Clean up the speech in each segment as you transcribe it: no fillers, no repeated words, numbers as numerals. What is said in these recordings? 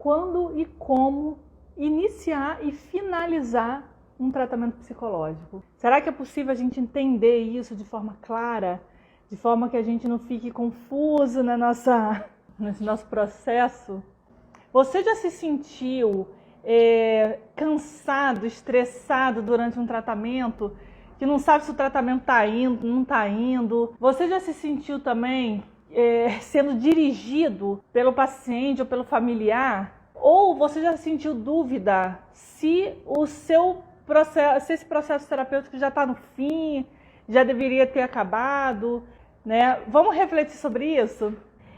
quando e como iniciar e finalizar um tratamento psicológico. Será que é possível a gente entender isso de forma clara, de forma que a gente não fique confuso nesse nosso processo? Você já se sentiu cansado, estressado durante um tratamento, que não sabe se o tratamento está indo, não está indo? Você já se sentiu também sendo dirigido pelo paciente ou pelo familiar? Ou você já sentiu dúvida se esse processo terapêutico já está no fim, já deveria ter acabado, né? Vamos refletir sobre isso?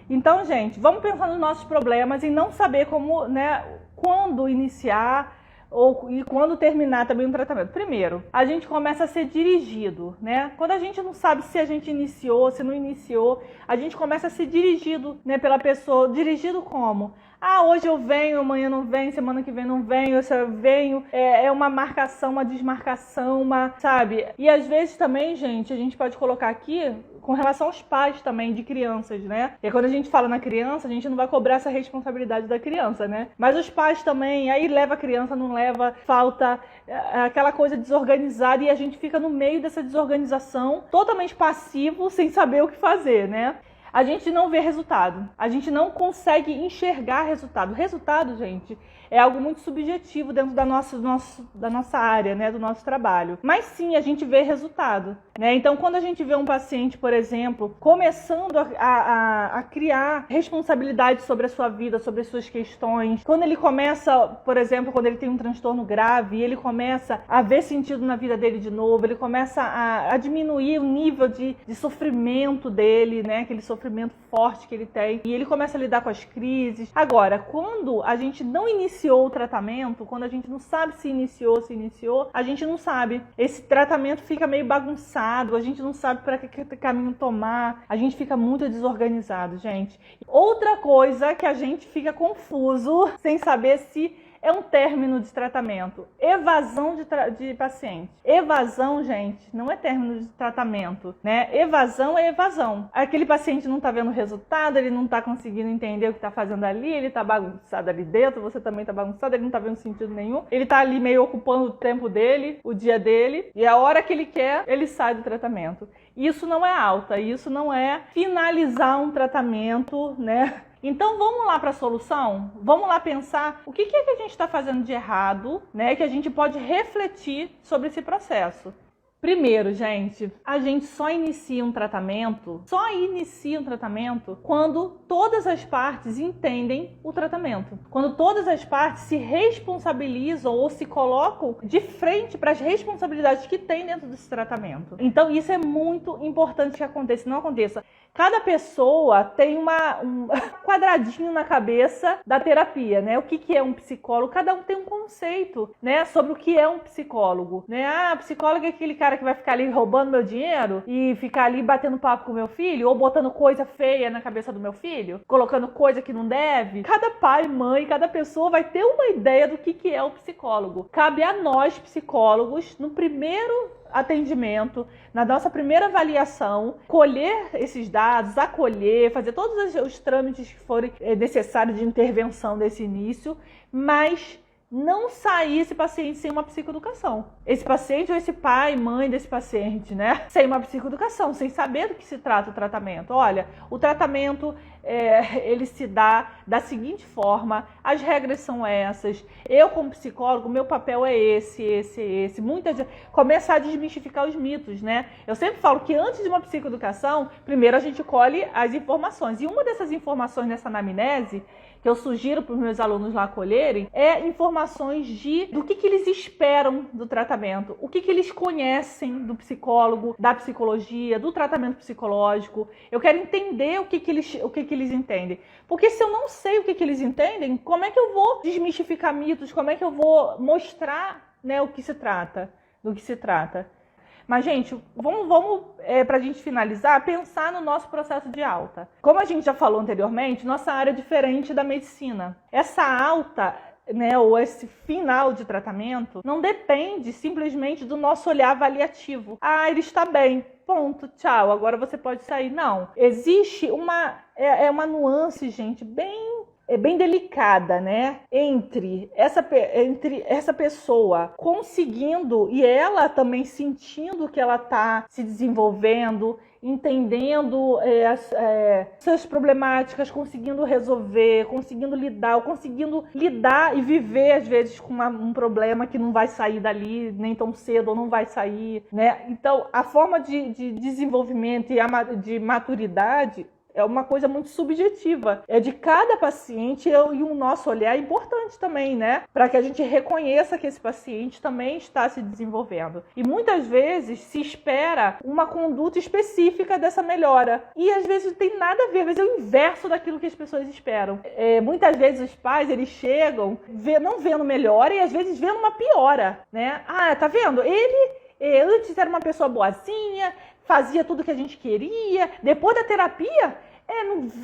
Então, gente, vamos pensar nos nossos problemas e não saber como, né, quando iniciar e quando terminar também um tratamento. Primeiro, a gente começa a ser dirigido, né? Quando a gente não sabe se a gente iniciou, se não iniciou, a gente começa a ser dirigido, né, pela pessoa. Dirigido como? Ah, hoje eu venho, amanhã não venho, semana que vem não venho, eu venho. É uma marcação, uma desmarcação, sabe? E às vezes também, gente, a gente pode colocar aqui com relação aos pais também de crianças, né? E quando a gente fala na criança, a gente não vai cobrar essa responsabilidade da criança, né? Mas os pais também, aí leva a criança, não leva, falta aquela coisa desorganizada e a gente fica no meio dessa desorganização, totalmente passivo, sem saber o que fazer, né? A gente não vê resultado, a gente não consegue enxergar resultado. Resultado, gente, é algo muito subjetivo dentro da nossa área, né, do nosso trabalho. Mas sim, a gente vê resultado, né? Então, quando a gente vê um paciente, por exemplo, começando a criar responsabilidade sobre a sua vida, sobre as suas questões, quando ele começa, por exemplo, quando ele tem um transtorno grave, ele começa a ver sentido na vida dele de novo, ele começa a diminuir o nível de sofrimento dele, né, aquele sofrimento forte que ele tem, e ele começa a lidar com as crises. Agora, quando a gente não iniciou o tratamento, quando a gente não sabe se iniciou, a gente não sabe. Esse tratamento fica meio bagunçado, a gente não sabe para que caminho tomar, a gente fica muito desorganizado, gente. Outra coisa que a gente fica confuso, sem saber se é um término de tratamento. Evasão de paciente. Evasão, gente, não é término de tratamento, né? Evasão é evasão. Aquele paciente não está vendo resultado, ele não está conseguindo entender o que está fazendo ali, ele está bagunçado ali dentro, você também está bagunçado, ele não está vendo sentido nenhum. Ele está ali meio ocupando o tempo dele, o dia dele, e a hora que ele quer, ele sai do tratamento. Isso não é alta, isso não é finalizar um tratamento, né? Então vamos lá para a solução? Vamos lá pensar o que é que a gente está fazendo de errado, né? Que a gente pode refletir sobre esse processo. Primeiro, gente, a gente só inicia um tratamento quando todas as partes entendem o tratamento. Quando todas as partes se responsabilizam ou se colocam de frente para as responsabilidades que tem dentro desse tratamento. Então, isso é muito importante que aconteça, não aconteça. Cada pessoa tem um quadradinho na cabeça da terapia, né? O que é um psicólogo? Cada um tem um conceito, né, sobre o que é um psicólogo, né? Ah, psicólogo é aquele cara que vai ficar ali roubando meu dinheiro e ficar ali batendo papo com meu filho ou botando coisa feia na cabeça do meu filho, colocando coisa que não deve. Cada pai, mãe, cada pessoa vai ter uma ideia do que é o psicólogo. Cabe a nós, psicólogos, no primeiro atendimento, na nossa primeira avaliação, colher esses dados, acolher, fazer todos os trâmites que forem necessários de intervenção desse início, mas não sair esse paciente sem uma psicoeducação. Esse paciente ou esse pai, mãe desse paciente, né? Sem uma psicoeducação, sem saber do que se trata o tratamento. Olha, o tratamento ele se dá da seguinte forma, as regras são essas, eu como psicólogo, meu papel é esse. Começar a desmistificar os mitos, né? Eu sempre falo que antes de uma psicoeducação, primeiro a gente colhe as informações. E uma dessas informações nessa anamnese, que eu sugiro para os meus alunos lá colherem, é informações do que eles esperam do tratamento, o que eles conhecem do psicólogo, da psicologia, do tratamento psicológico. Eu quero entender o que eles entendem. Porque se eu não sei o que eles entendem, como é que eu vou desmistificar mitos? Como é que eu vou mostrar, né, do que se trata? Mas, gente, vamos para a gente finalizar, pensar no nosso processo de alta. Como a gente já falou anteriormente, nossa área é diferente da medicina. Essa alta, né, ou esse final de tratamento, não depende simplesmente do nosso olhar avaliativo. Ah, ele está bem. Ponto, tchau, agora você pode sair. Não. Existe uma nuance, gente, bem bem delicada, né? Entre essa pessoa conseguindo e ela também sentindo que ela está se desenvolvendo, entendendo suas problemáticas, conseguindo resolver, conseguindo lidar e viver, às vezes, com um problema que não vai sair dali nem tão cedo ou não vai sair, né? Então, a forma de desenvolvimento e de maturidade é uma coisa muito subjetiva. É de cada paciente e o nosso olhar é importante também, né? Para que a gente reconheça que esse paciente também está se desenvolvendo. E muitas vezes se espera uma conduta específica dessa melhora. E às vezes não tem nada a ver, às vezes é o inverso daquilo que as pessoas esperam. Muitas vezes os pais, eles chegam não vendo melhora e às vezes vendo uma piora, né? Ah, tá vendo? Ele antes era uma pessoa boazinha, fazia tudo que a gente queria. Depois da terapia,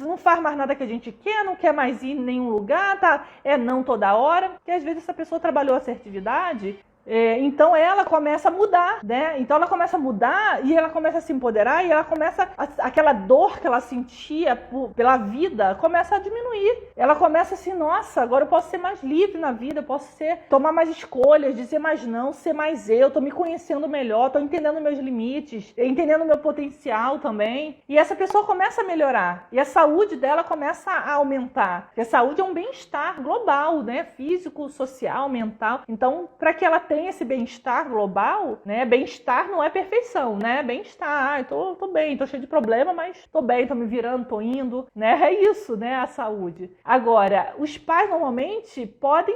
não faz mais nada que a gente quer, não quer mais ir em nenhum lugar, tá? Não toda hora. Porque às vezes essa pessoa trabalhou assertividade, então ela começa a mudar, né? Então ela começa a mudar e ela começa a se empoderar e ela começa aquela dor que ela sentia pela vida começa a diminuir. Ela começa assim, nossa, agora eu posso ser mais livre na vida, eu posso tomar mais escolhas, dizer mais não, ser mais eu, tô me conhecendo melhor, tô entendendo meus limites, entendendo meu potencial também. E essa pessoa começa a melhorar e a saúde dela começa a aumentar. Porque a saúde é um bem-estar global, né? Físico, social, mental. Então, para que ela tenha esse bem-estar global, né? Bem-estar não é perfeição, né? Bem-estar, tô bem, tô cheio de problema, mas tô bem, tô me virando, tô indo, né? É isso, né? A saúde. Agora, os pais normalmente pode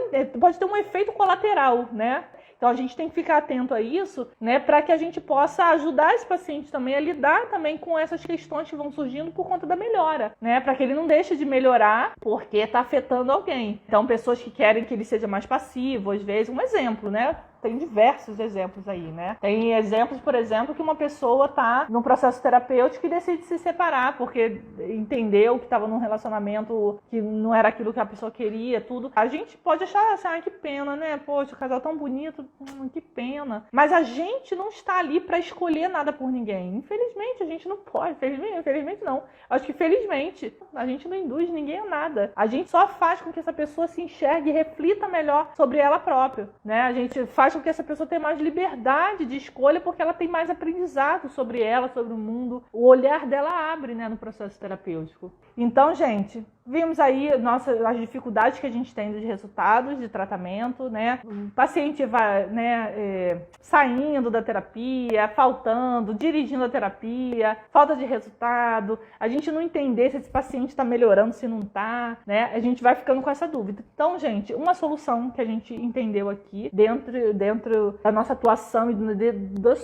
ter um efeito colateral, né? Então a gente tem que ficar atento a isso, né, para que a gente possa ajudar esse paciente também a lidar também com essas questões que vão surgindo por conta da melhora, né, para que ele não deixe de melhorar porque está afetando alguém. Então pessoas que querem que ele seja mais passivo, às vezes, um exemplo, né? Tem diversos exemplos aí, né? Tem exemplos, por exemplo, que uma pessoa tá num processo terapêutico e decide se separar porque entendeu que estava num relacionamento que não era aquilo que a pessoa queria, tudo. A gente pode achar assim, que pena, né? Poxa, o casal tão bonito, que pena. Mas a gente não está ali para escolher nada por ninguém. Infelizmente, a gente não pode. Infelizmente não. Acho que felizmente a gente não induz ninguém a nada. A gente só faz com que essa pessoa se enxergue e reflita melhor sobre ela própria, né? A gente faz com que essa pessoa tenha mais liberdade de escolha porque ela tem mais aprendizado sobre ela, sobre o mundo. O olhar dela abre, né, no processo terapêutico. Então, gente, vimos aí as dificuldades que a gente tem dos resultados de tratamento, né? O paciente vai, né, saindo da terapia, faltando, dirigindo a terapia, falta de resultado, a gente não entender se esse paciente está melhorando, se não está, né? A gente vai ficando com essa dúvida. Então, gente, uma solução que a gente entendeu aqui, dentro da nossa atuação e do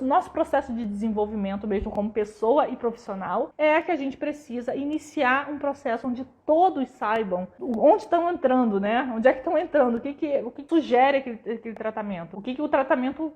nosso processo de desenvolvimento mesmo como pessoa e profissional, é que a gente precisa iniciar um processo onde todos saibam onde estão entrando, né? Onde é que estão entrando, o que sugere aquele tratamento, o que o tratamento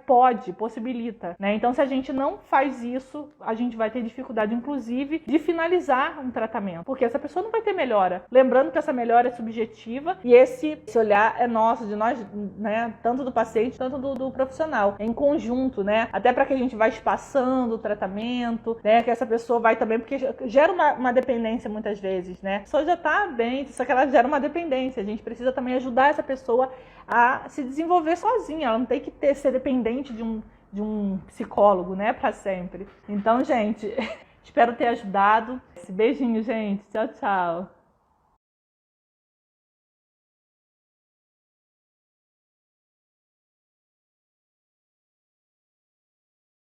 possibilita, né? Então, se a gente não faz isso, a gente vai ter dificuldade, inclusive, de finalizar um tratamento, porque essa pessoa não vai ter melhora. Lembrando que essa melhora é subjetiva e esse olhar é nosso, de nós, né? Tanto do paciente, tanto do profissional, em conjunto, né? Até para que a gente vá espaçando o tratamento, né? Que essa pessoa vai também, porque gera uma dependência muitas vezes, né? A pessoa já tá bem, só que ela gera uma dependência. A gente precisa também ajudar essa pessoa a se desenvolver sozinha. Ela não tem que ser dependente de um psicólogo, né? Para sempre. Então, gente, espero ter ajudado. Esse beijinho, gente. Tchau, tchau.